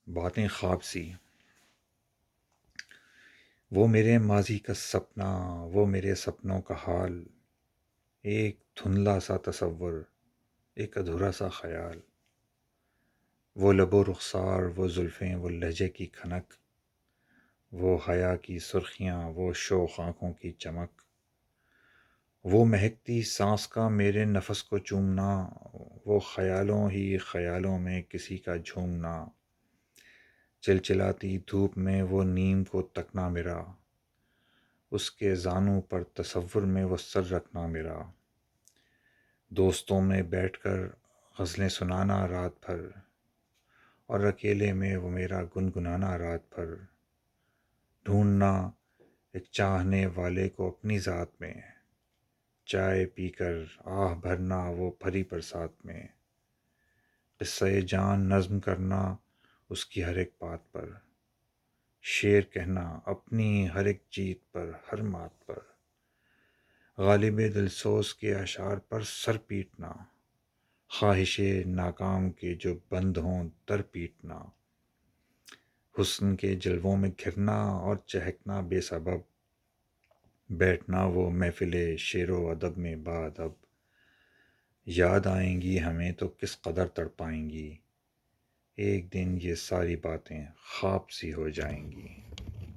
باتیں خواب سی، وہ میرے ماضی کا سپنا، وہ میرے سپنوں کا حال، ایک دھندلا سا تصور، ایک ادھورا سا خیال، وہ لب و رخسار، وہ زلفیں، وہ لہجے کی کھنک، وہ حیا کی سرخیاں، وہ شوخ آنکھوں کی چمک، وہ مہکتی سانس کا میرے نفس کو چومنا، وہ خیالوں ہی خیالوں میں کسی کا جھومنا، چلچلاتی دھوپ میں وہ نیم کو تکنا میرا، اس کے زانوں پر تصور میں وہ سر رکھنا میرا، دوستوں میں بیٹھ کر غزلیں سنانا رات بھر، اور اکیلے میں وہ میرا گنگنانا رات بھر، ڈھونڈنا ایک چاہنے والے کو اپنی ذات میں، چائے پی کر آہ بھرنا وہ بھری برسات میں، قصہ جان نظم کرنا اس کی ہر ایک بات پر، شعر کہنا اپنی ہر ایک جیت پر، ہر مات پر، غالب دلسوز کے اشعار پر سر پیٹنا، خواہش ناکام کے جو بند ہوں در پیٹنا، حسن کے جلووں میں گھرنا اور چہکنا بے سبب، بیٹھنا وہ محفل شعر و ادب میں باادب، یاد آئیں گی ہمیں تو کس قدر تڑپائیں گی، ایک دن یہ ساری باتیں خواب سی ہو جائیں گی۔